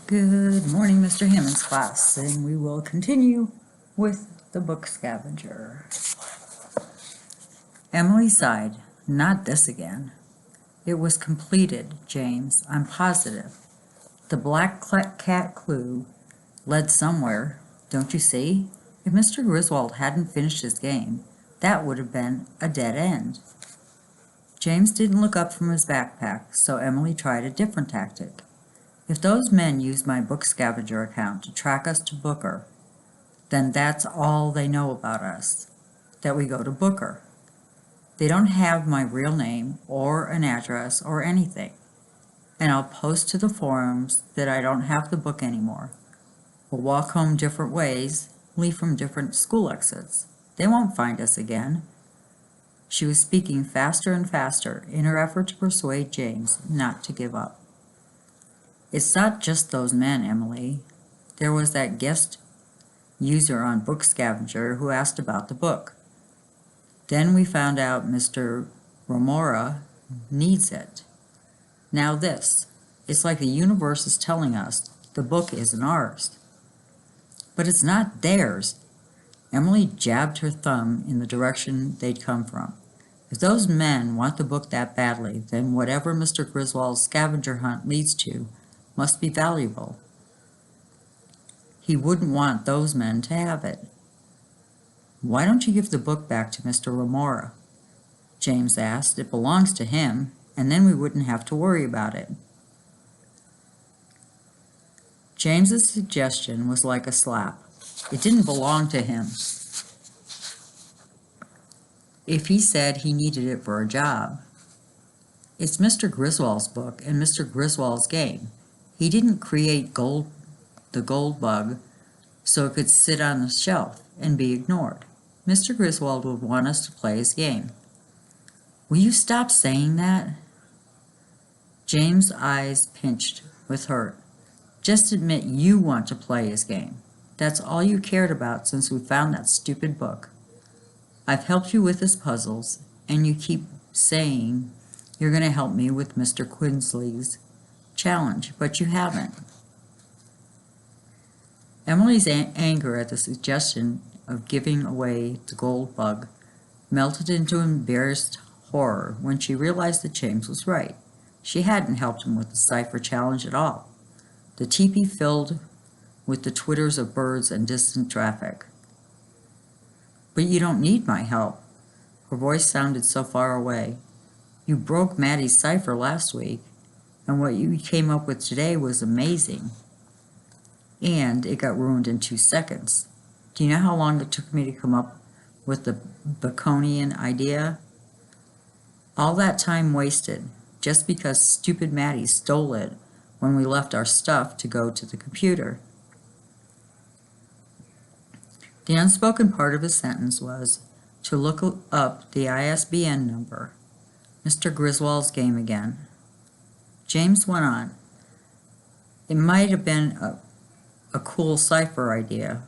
Good morning, Mr. Hammond's class, and we will continue with the book scavenger. Emily sighed. Not this again. It was completed, James, I'm positive. The black cat clue led somewhere, don't you see? If Mr. Griswold hadn't finished his game, that would have been a dead end. James didn't look up from his backpack, so Emily tried a different tactic. If those men used my book scavenger account to track us to Booker, then that's all they know about us, that we go to Booker. They don't have my real name or an address or anything, and I'll post to the forums that I don't have the book anymore. We'll walk home different ways, leave from different school exits. They won't find us again. She was speaking faster and faster in her effort to persuade James not to give up. It's not just those men, Emily. There was that guest user on Book Scavenger who asked about the book. Then we found out Mr. Remora needs it. Now this, it's like the universe is telling us the book isn't ours. But it's not theirs. Emily jabbed her thumb in the direction they'd come from. If those men want the book that badly, then whatever Mr. Griswold's scavenger hunt leads to must be valuable. He wouldn't want those men to have it. Why don't you give the book back to Mr. Remora? James asked. It belongs to him, and then we wouldn't have to worry about it. James's suggestion was like a slap. It didn't belong to him. If he said he needed it for a job, it's Mr. Griswold's book and Mr. Griswold's game. He didn't create the gold bug so it could sit on the shelf and be ignored. Mr. Griswold would want us to play his game. Will you stop saying that? James' eyes pinched with hurt. Just admit you want to play his game. That's all you cared about since we found that stupid book. I've helped you with his puzzles, and you keep saying you're going to help me with Mr. Quinsley's challenge, but you haven't. Emily's anger at the suggestion of giving away the gold bug melted into embarrassed horror when she realized that James was right. She hadn't helped him with the cipher challenge at all. The teepee filled with the twitters of birds and distant traffic. But you don't need my help. Her voice sounded so far away. You broke Maddie's cipher last week, and what you came up with today was amazing. And it got ruined in 2 seconds. Do you know how long it took me to come up with the Baconian idea? All that time wasted, just because stupid Maddie stole it when we left our stuff to go to the computer. The unspoken part of his sentence was to look up the ISBN number. Mr. Griswold's game again. James went on. It might have been a cool cipher idea,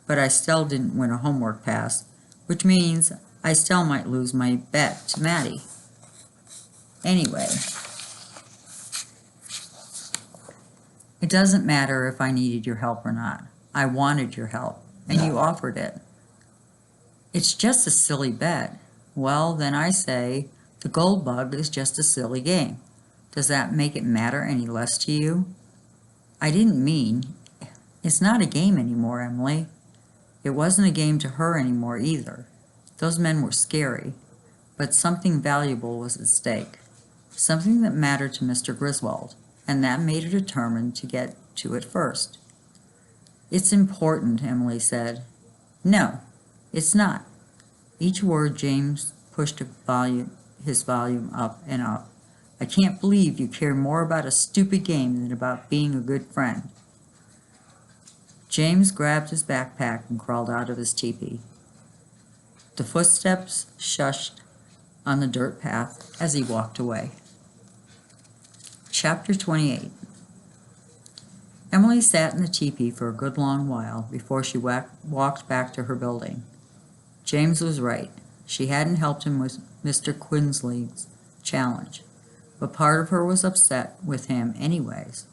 but I still didn't win a homework pass, which means I still might lose my bet to Maddie. Anyway, it doesn't matter if I needed your help or not. I wanted your help, and you offered it. It's just a silly bet. Well, then I say the gold bug is just a silly game. Does that make it matter any less to you? I didn't mean, it's not a game anymore, Emily. It wasn't a game to her anymore either. Those men were scary, but something valuable was at stake. Something that mattered to Mr. Griswold, and that made her determined to get to it first. It's important, Emily said. No, it's not. Each word James pushed his volume up and up. I can't believe you care more about a stupid game than about being a good friend. James grabbed his backpack and crawled out of his teepee. The footsteps shushed on the dirt path as he walked away. Chapter 28. Emily sat in the teepee for a good long while before she walked back to her building. James was right. She hadn't helped him with Mr. Quinsley's challenge, but part of her was upset with him anyways.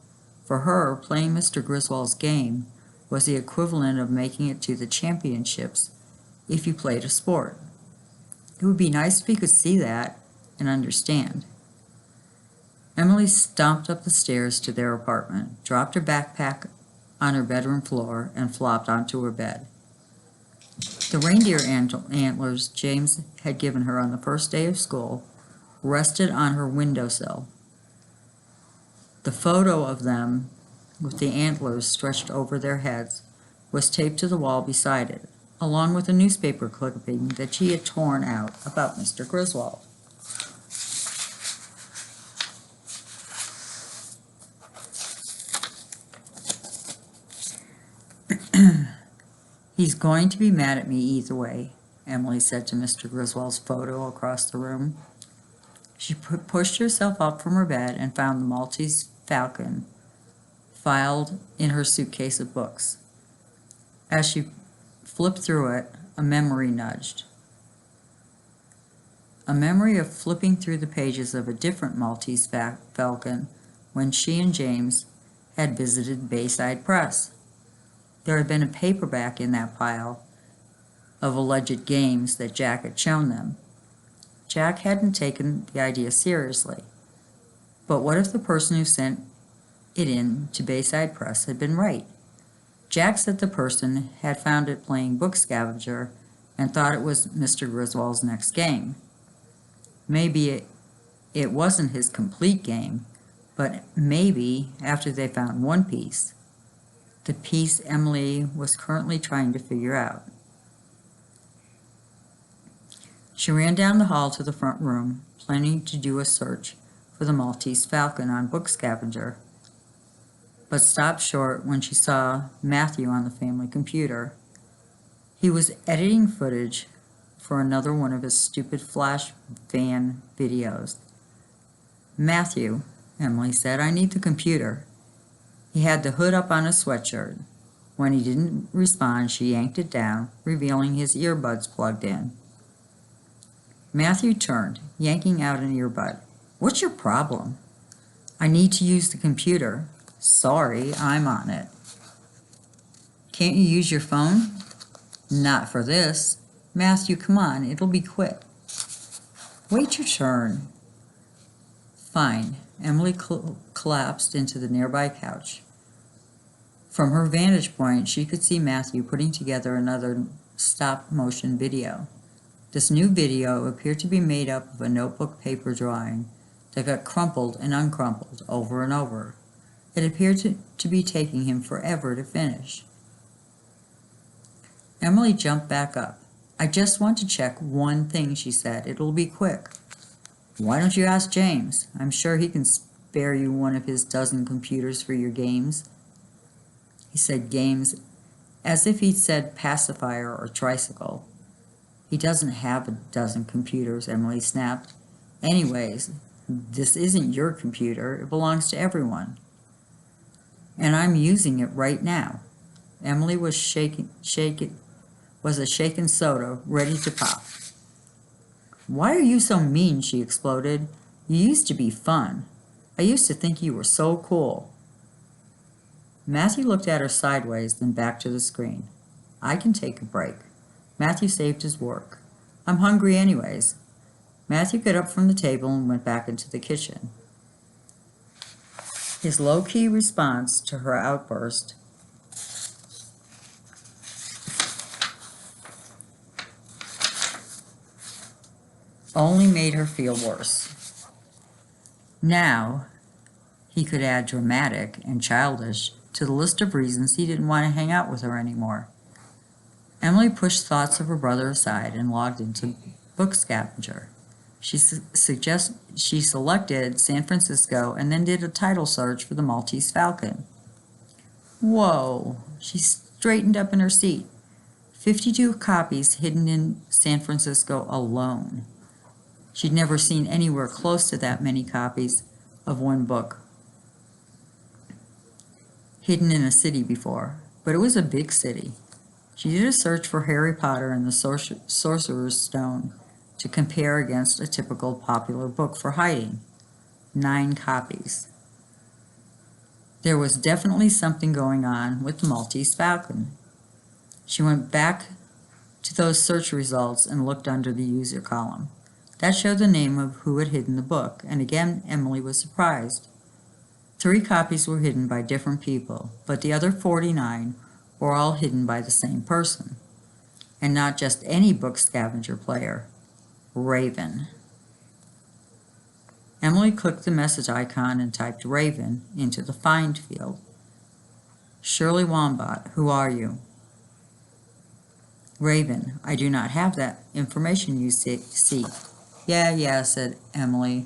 For her, playing Mr. Griswold's game was the equivalent of making it to the championships if you played a sport. It would be nice if he could see that and understand. Emily stomped up the stairs to their apartment, dropped her backpack on her bedroom floor, and flopped onto her bed. The reindeer antlers James had given her on the first day of school rested on her windowsill. The photo of them, with the antlers stretched over their heads, was taped to the wall beside it, along with a newspaper clipping that she had torn out about Mr. Griswold. He's going to be mad at me either way, Emily said to Mr. Griswold's photo across the room. She pushed herself up from her bed and found the Maltese Falcon filed in her suitcase of books. As she flipped through it, a memory nudged. A memory of flipping through the pages of a different Maltese Falcon when she and James had visited Bayside Press. There had been a paperback in that pile of alleged games that Jack had shown them. Jack hadn't taken the idea seriously. But what if the person who sent it in to Bayside Press had been right? Jack said the person had found it playing Book Scavenger and thought it was Mr. Griswold's next game. Maybe it wasn't his complete game, but maybe after they found one piece, the piece Emily was currently trying to figure out. She ran down the hall to the front room, planning to do a search for the Maltese Falcon on Book Scavenger, but stopped short when she saw Matthew on the family computer. He was editing footage for another one of his stupid flash van videos. "Matthew," Emily said, "I need the computer." He had the hood up on his sweatshirt. When he didn't respond, she yanked it down, revealing his earbuds plugged in. Matthew turned, yanking out an earbud. "What's your problem?" "I need to use the computer." "Sorry, I'm on it." "Can't you use your phone?" "Not for this." "Matthew, come on, it'll be quick." "Wait your turn." "Fine." Emily collapsed into the nearby couch. From her vantage point, she could see Matthew putting together another stop-motion video. This new video appeared to be made up of a notebook paper drawing that got crumpled and uncrumpled over and over. It appeared to be taking him forever to finish. Emily jumped back up. "I just want to check one thing," she said. "It'll be quick." "Why don't you ask James? I'm sure he can spare you one of his dozen computers for your games." He said games as if he'd said pacifier or tricycle. "He doesn't have a dozen computers," Emily snapped. "Anyways, this isn't your computer. It belongs to everyone. And I'm using it right now." Emily was a shaken soda, ready to pop. "Why are you so mean?" she exploded. "You used to be fun. I used to think you were so cool." Matthew looked at her sideways, then back to the screen. "I can take a break." Matthew saved his work. "I'm hungry anyways." Matthew got up from the table and went back into the kitchen. His low-key response to her outburst only made her feel worse. Now, he could add dramatic and childish to the list of reasons he didn't want to hang out with her anymore. Emily pushed thoughts of her brother aside and logged into Book Scavenger. She selected San Francisco and then did a title search for the Maltese Falcon. Whoa! She straightened up in her seat. 52 copies hidden in San Francisco alone. She'd never seen anywhere close to that many copies of one book hidden in a city before, but it was a big city. She did a search for Harry Potter and the Sorcerer's Stone to compare against a typical popular book for hiding. 9 copies. There was definitely something going on with the Maltese Falcon. She went back to those search results and looked under the user column. That showed the name of who had hidden the book, and again Emily was surprised. 3 copies were hidden by different people, but the other 49 were all hidden by the same person. And not just any book scavenger player, Raven. Emily clicked the message icon and typed Raven into the find field. Shirley Wombat, who are you? Raven, I do not have that information you seek. Yeah, said Emily.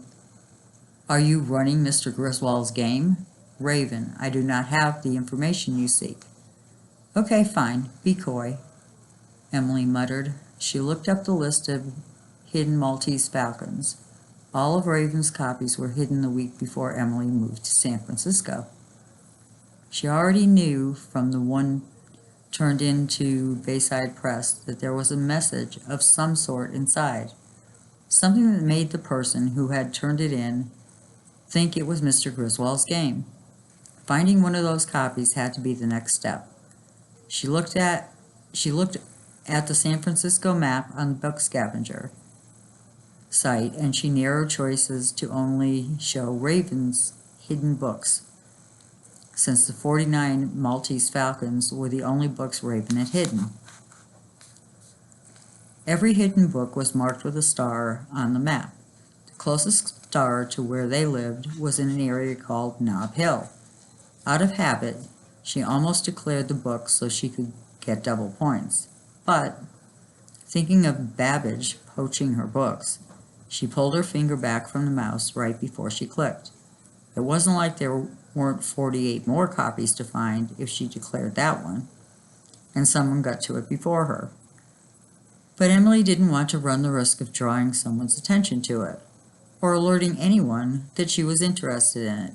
Are you running Mr. Griswold's game? Raven, I do not have the information you seek. Okay, fine, be coy, Emily muttered. She looked up the list of hidden Maltese Falcons. All of Raven's copies were hidden the week before Emily moved to San Francisco. She already knew from the one turned into Bayside Press that there was a message of some sort inside, something that made the person who had turned it in think it was Mr. Griswold's game. Finding one of those copies had to be the next step. She looked at the San Francisco map on the Book Scavenger site, and she narrowed choices to only show Raven's hidden books, since the 49 Maltese Falcons were the only books Raven had hidden. Every hidden book was marked with a star on the map. The closest star to where they lived was in an area called Nob Hill. Out of habit, she almost declared the book so she could get double points. But, thinking of Babbage poaching her books, she pulled her finger back from the mouse right before she clicked. It wasn't like there weren't 48 more copies to find if she declared that one, and someone got to it before her. But Emily didn't want to run the risk of drawing someone's attention to it, or alerting anyone that she was interested in it.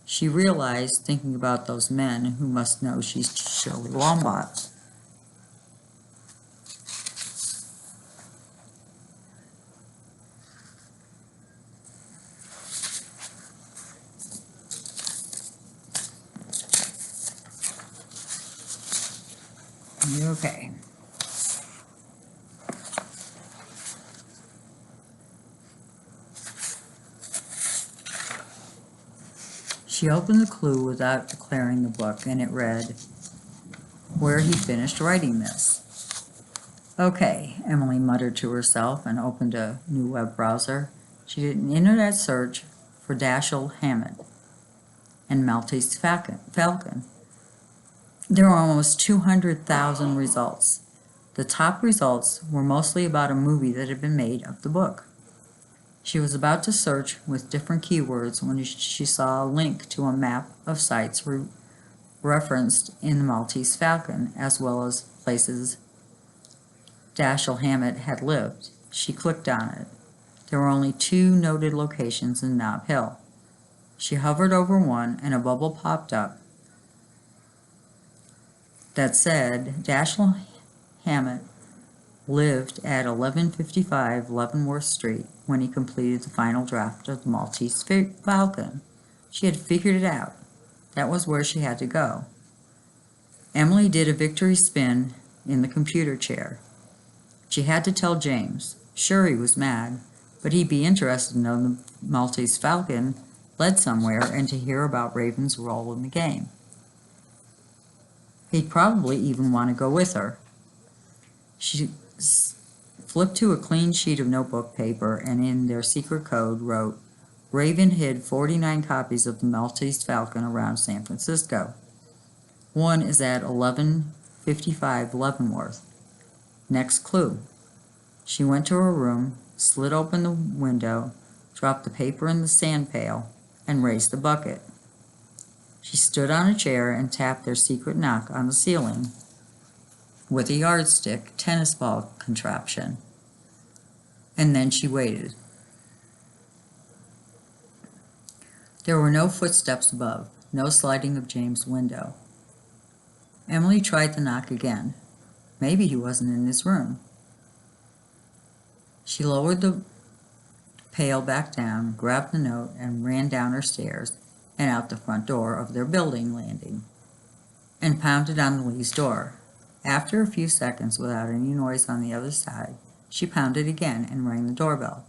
She realized, thinking about those men who must know she's Shirley Wombat. Okay. She opened the clue without declaring the book, and it read, "Where he finished writing this." Okay, Emily muttered to herself and opened a new web browser. She did an internet search for Dashiell Hammett and Maltese Falcon. There were almost 200,000 results. The top results were mostly about a movie that had been made of the book. She was about to search with different keywords when she saw a link to a map of sites referenced in the Maltese Falcon, as well as places Dashiell Hammett had lived. She clicked on it. There were only 2 noted locations in Nob Hill. She hovered over one, and a bubble popped up that said Dashiell Hammett lived at 1155 Leavenworth Street when he completed the final draft of the Maltese Falcon. She had figured it out. That was where she had to go. Emily did a victory spin in the computer chair. She had to tell James. Sure, he was mad, but he'd be interested to know the Maltese Falcon led somewhere and to hear about Raven's role in the game. He'd probably even want to go with her. She flipped to a clean sheet of notebook paper and in their secret code wrote, "Raven hid 49 copies of the Maltese Falcon around San Francisco. One is at 1155 Leavenworth. Next clue." She went to her room, slid open the window, dropped the paper in the sand pail, and raised the bucket. She stood on a chair and tapped their secret knock on the ceiling with a yardstick tennis ball contraption. And then she waited. There were no footsteps above, no sliding of James' window. Emily tried the knock again. Maybe he wasn't in his room. She lowered the pail back down, grabbed the note, and ran down her stairs and out the front door of their building landing, and pounded on Lee's door. After a few seconds, without any noise on the other side, she pounded again and rang the doorbell.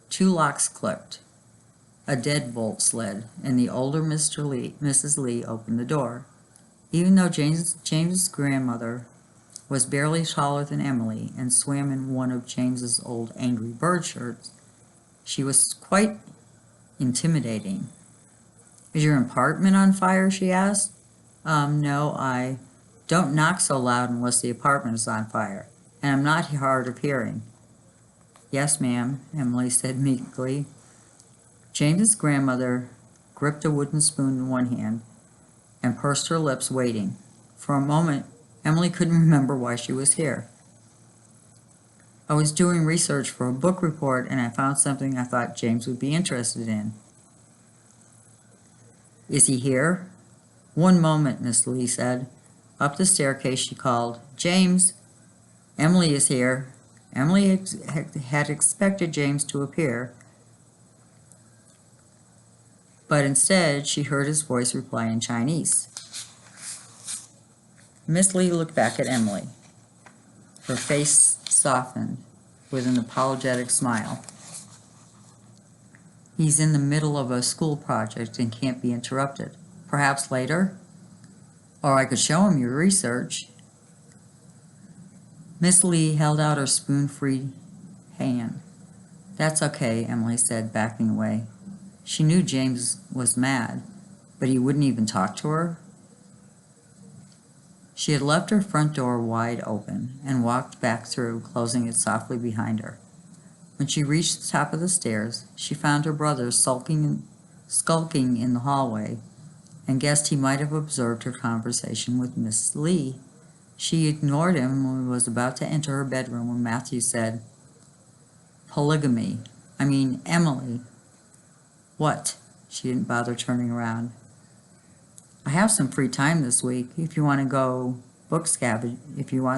2 locks clicked. A deadbolt slid, and the older Mrs. Lee opened the door. Even though James's grandmother was barely taller than Emily and swam in one of James's old Angry Bird shirts, she was quite intimidating. "Is your apartment on fire?" she asked. No, Don't knock so loud unless the apartment is on fire, and I'm not hard of hearing." "Yes, ma'am," Emily said meekly. James's grandmother gripped a wooden spoon in one hand and pursed her lips, waiting. For a moment, Emily couldn't remember why she was here. "I was doing research for a book report, and I found something I thought James would be interested in." "Is he here?" "One moment," Miss Lee said. Up the staircase she called, "James, Emily is here." Emily had expected James to appear, but instead she heard his voice reply in Chinese. Miss Lee looked back at Emily. Her face softened with an apologetic smile. "He's in the middle of a school project and can't be interrupted. Perhaps later? Or I could show him your research." Miss Lee held out her spoon-free hand. "That's okay," Emily said, backing away. She knew James was mad, but he wouldn't even talk to her. She had left her front door wide open and walked back through, closing it softly behind her. When she reached the top of the stairs, she found her brother skulking in the hallway and guessed he might have observed her conversation with Miss Lee. She ignored him and was about to enter her bedroom when Matthew said, Emily." "What?" She didn't bother turning around. "I have some free time this week if you want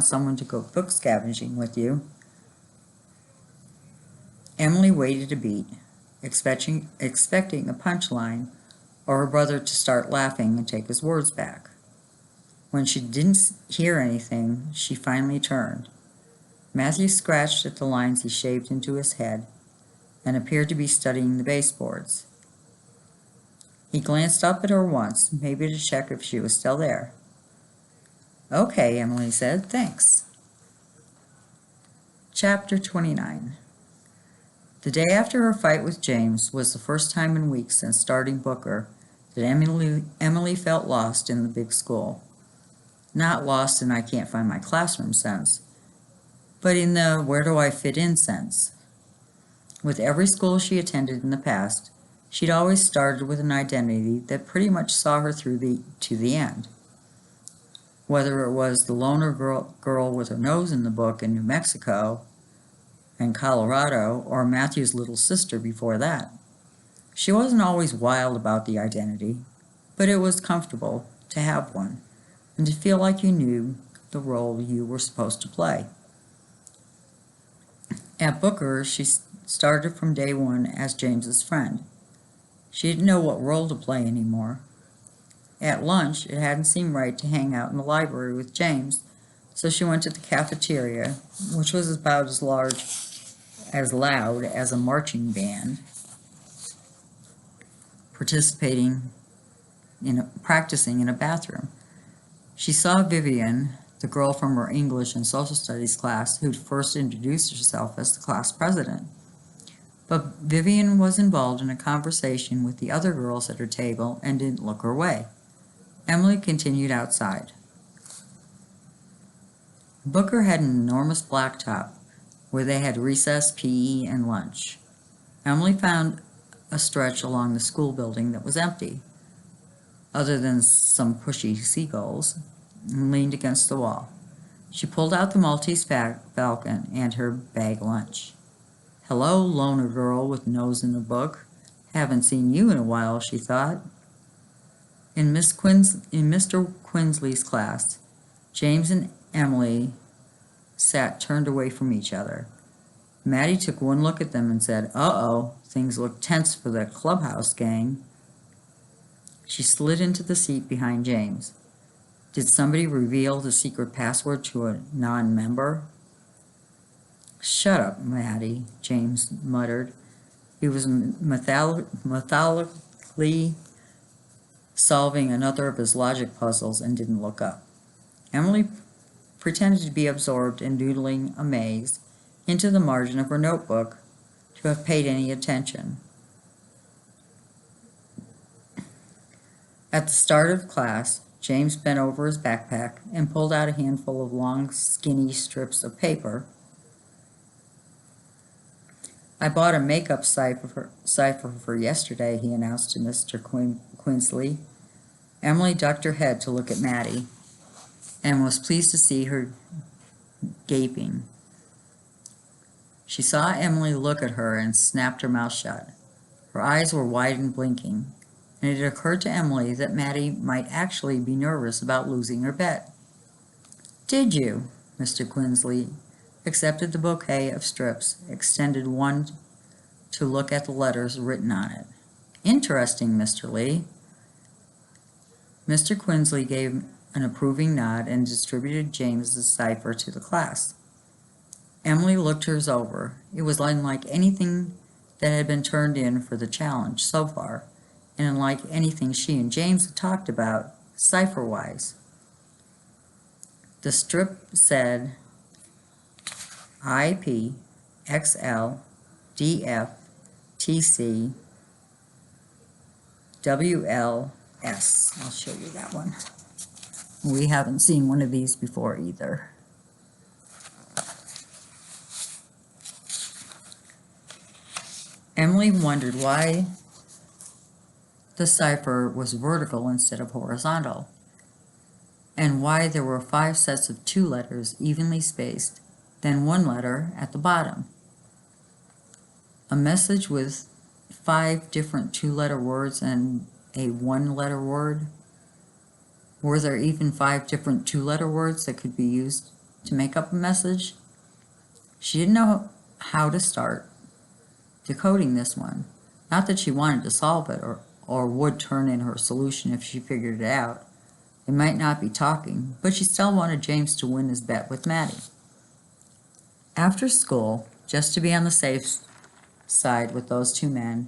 someone to go book scavenging with you." Emily waited a beat, expecting a punchline or her brother to start laughing and take his words back. When she didn't hear anything, she finally turned. Matthew scratched at the lines he shaved into his head and appeared to be studying the baseboards. He glanced up at her once, maybe to check if she was still there. "Okay," Emily said, "thanks." Chapter 29. The day after her fight with James was the first time in weeks since starting Booker that Emily felt lost in the big school. Not lost in I can't find my classroom sense, but in the where do I fit in sense. With every school she attended in the past, she'd always started with an identity that pretty much saw her through to the end. Whether it was the loner girl with her nose in the book in New Mexico and Colorado, or Matthew's little sister before that. She wasn't always wild about the identity, but it was comfortable to have one and to feel like you knew the role you were supposed to play. At Booker, she started from day one as James's friend. She didn't know what role to play anymore. At lunch, it hadn't seemed right to hang out in the library with James, so she went to the cafeteria, which was about as loud as a marching band, practicing in a bathroom. She saw Vivian, the girl from her English and social studies class who'd first introduced herself as the class president. But Vivian was involved in a conversation with the other girls at her table and didn't look her way. Emily continued outside. Booker had an enormous blacktop where they had recess, PE, and lunch. Emily found a stretch along the school building that was empty, other than some pushy seagulls, and leaned against the wall. She pulled out the Maltese Falcon and her bag lunch. "Hello, loner girl with nose in the book. Haven't seen you in a while," she thought. In Mr. Quinsley's class, James and Emily sat turned away from each other. Maddie took one look at them and said, "Uh-oh, things look tense for the clubhouse gang." She slid into the seat behind James. Did somebody reveal the secret password to a non-member? Shut up, Maddie, James muttered. He was methodically solving another of his logic puzzles and didn't look up. Emily pretended to be absorbed in doodling a maze into the margin of her notebook to have paid any attention. At the start of class, James bent over his backpack and pulled out a handful of long, skinny strips of paper. I bought a makeup cipher for yesterday, he announced to Mr. Quinsley. Emily ducked her head to look at Maddie and was pleased to see her gaping. She saw Emily look at her and snapped her mouth shut. Her eyes were wide and blinking, and it occurred to Emily that Maddie might actually be nervous about losing her bet. Did you? Mr. Quinsley accepted the bouquet of strips, extended one to look at the letters written on it. Interesting, Mr. Lee. Mr. Quinsley gave an approving nod and distributed James's cipher to the class. Emily looked hers over. It was unlike anything that had been turned in for the challenge so far, and unlike anything she and James had talked about, cipher-wise. The strip said IP, XL, DF, TC, WLS. I'll show you that one. We haven't seen one of these before either. Emily wondered why the cipher was vertical instead of horizontal, and why there were 5 sets of 2 letters evenly spaced, then 1 letter at the bottom. A message with 5 different 2-letter words and a 1-letter word? Were there even 5 different 2-letter words that could be used to make up a message? She didn't know how to start decoding this one. Not that she wanted to solve it or would turn in her solution if she figured it out. They might not be talking, but she still wanted James to win his bet with Maddie. After school, just to be on the safe side with those 2 men,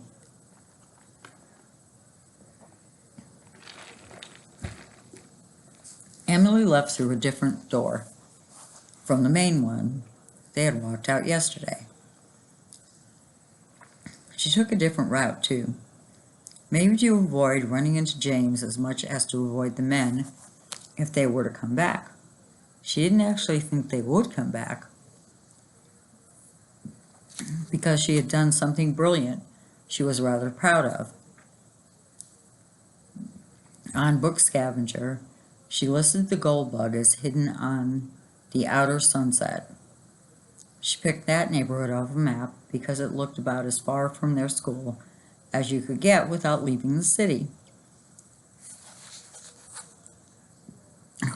Emily left through a different door from the main one they had walked out yesterday. She took a different route, too, maybe to avoid running into James as much as to avoid the men if they were to come back. She didn't actually think they would come back, because she had done something brilliant she was rather proud of. On Book Scavenger, she listed the gold bug as hidden on the outer sunset. She picked that neighborhood off a map because it looked about as far from their school as you could get without leaving the city.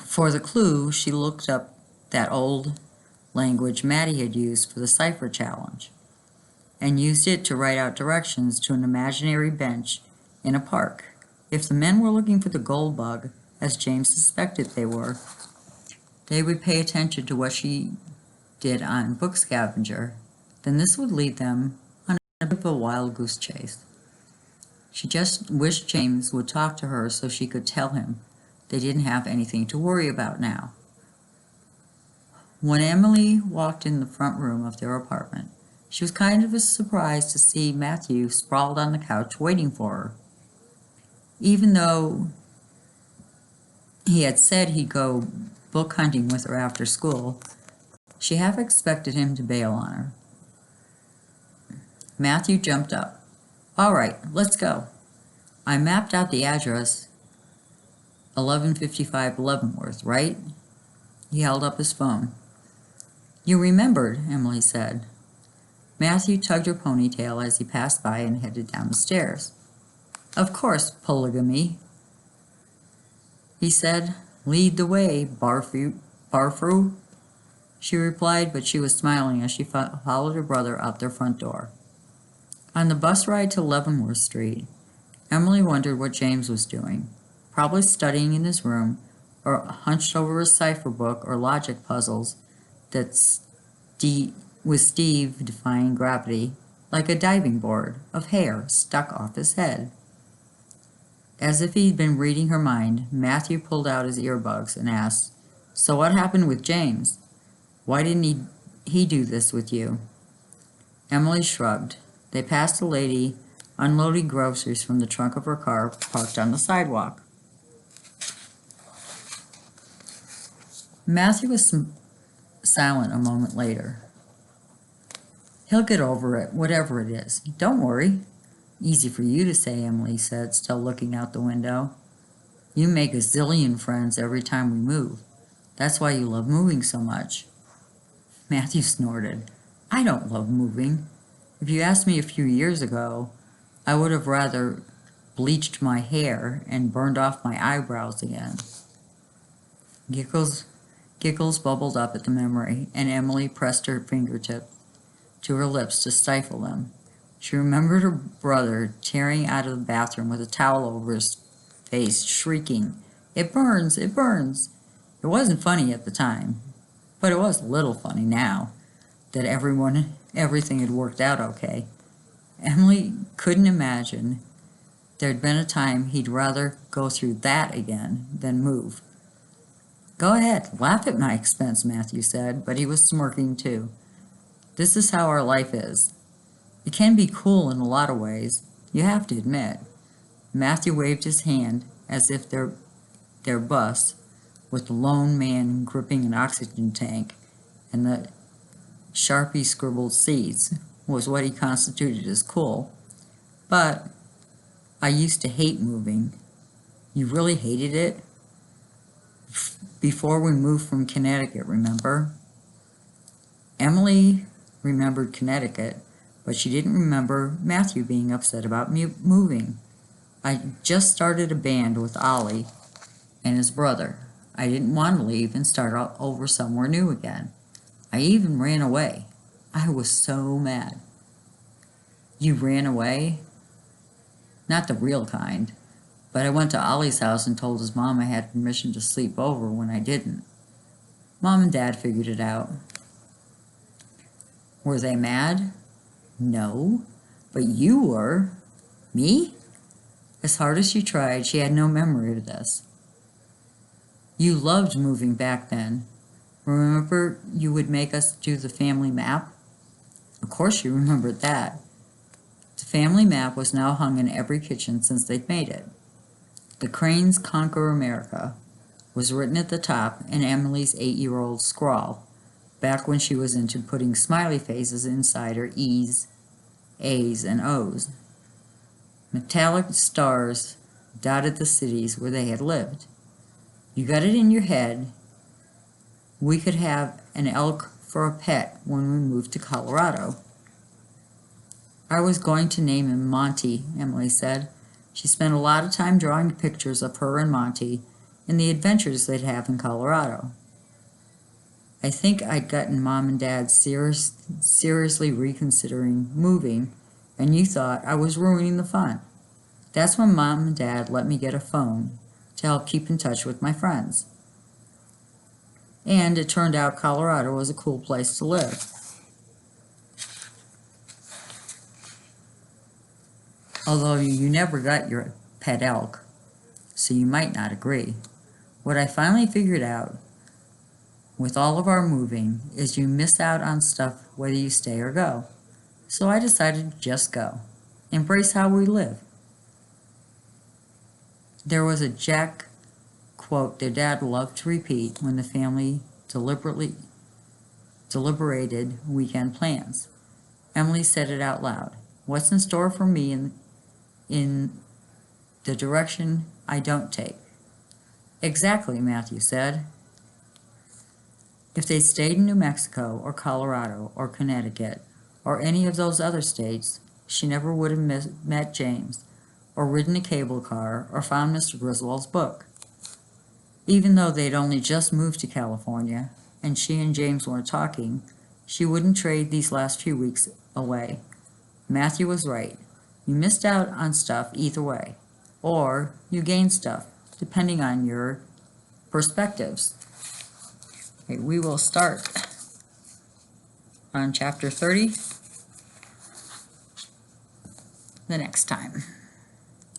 For the clue, she looked up that old language Maddie had used for the cipher challenge, and used it to write out directions to an imaginary bench in a park. If the men were looking for the gold bug, as James suspected they were, they would pay attention to what she did on Book Scavenger. Then this would lead them on a bit of a wild goose chase. She just wished James would talk to her so she could tell him they didn't have anything to worry about now. When Emily walked in the front room of their apartment, she was kind of surprised to see Matthew sprawled on the couch waiting for her. Even though he had said he'd go book hunting with her after school, she half expected him to bail on her. Matthew jumped up. All right, let's go. I mapped out the address, 1155 Leavenworth, right? He held up his phone. You remembered, Emily said. Matthew tugged her ponytail as he passed by and headed down the stairs. Of course, polygamy, he said. Lead the way, Barfru. She replied, but she was smiling as she followed her brother out their front door. On the bus ride to Leavenworth Street, Emily wondered what James was doing, probably studying in his room, or hunched over a cipher book or logic puzzles that with Steve defying gravity like a diving board of hair stuck off his head. As if he'd been reading her mind, Matthew pulled out his earbuds and asked, "So what happened with James? Why didn't he do this with you?" Emily shrugged. They passed a lady unloading groceries from the trunk of her car parked on the sidewalk. Matthew was silent a moment later. "He'll get over it, whatever it is. Don't worry." "Easy for you to say," Emily said, still looking out the window. "You make a zillion friends every time we move. That's why you love moving so much." Matthew snorted. "I don't love moving. If you asked me a few years ago, I would have rather bleached my hair and burned off my eyebrows again." Giggles bubbled up at the memory, and Emily pressed her fingertips to her lips to stifle them. She remembered her brother tearing out of the bathroom with a towel over his face, shrieking, "It burns! It burns!" It wasn't funny at the time, but it was a little funny now that everything had worked out okay. Emily couldn't imagine there'd been a time he'd rather go through that again than move. "Go ahead, laugh at my expense," Matthew said, but he was smirking too. "This is how our life is. It can be cool in a lot of ways, you have to admit." Matthew waved his hand as if their bus, with the lone man gripping an oxygen tank and the Sharpie scribbled seats, was what he constituted as cool. "But I used to hate moving." "You really hated it?" "Before we moved from Connecticut, remember?" Emily remembered Connecticut, but she didn't remember Matthew being upset about moving. "I just started a band with Ollie and his brother. I didn't want to leave and start over somewhere new again. I even ran away. I was so mad." "You ran away?" "Not the real kind. But I went to Ollie's house and told his mom I had permission to sleep over when I didn't. Mom and Dad figured it out." "Were they mad?" "No, but you were." "Me?" As hard as she tried, she had no memory of this. "You loved moving back then. Remember you would make us do the family map?" Of course she remembered that. The family map was now hung in every kitchen since they'd made it. "The Cranes Conquer America" was written at the top in Emily's 8-year-old scrawl, back when she was into putting smiley faces inside her E's, A's, and O's. Metallic stars dotted the cities where they had lived. You got it in your head we could have an elk for a pet when we moved to Colorado. "I was going to name him Monty," Emily said. She spent a lot of time drawing pictures of her and Monty and the adventures they'd have in Colorado. "I think I'd gotten Mom and Dad seriously reconsidering moving, and you thought I was ruining the fun. That's when Mom and Dad let me get a phone to help keep in touch with my friends. And it turned out Colorado was a cool place to live. Although you never got your pet elk, so you might not agree. What I finally figured out with all of our moving is you miss out on stuff whether you stay or go. So I decided to just go. Embrace how we live." There was a Jack quote their dad loved to repeat when the family deliberated weekend plans. Emily said it out loud. "What's in store for me in the direction I don't take?" "Exactly," Matthew said. If they'd stayed in New Mexico or Colorado or Connecticut or any of those other states, she never would have met James or ridden a cable car or found Mr. Griswold's book. Even though they'd only just moved to California and she and James weren't talking, she wouldn't trade these last few weeks away. Matthew was right. You missed out on stuff either way, or you gained stuff, depending on your perspectives. Okay, we will start on chapter 30 the next time.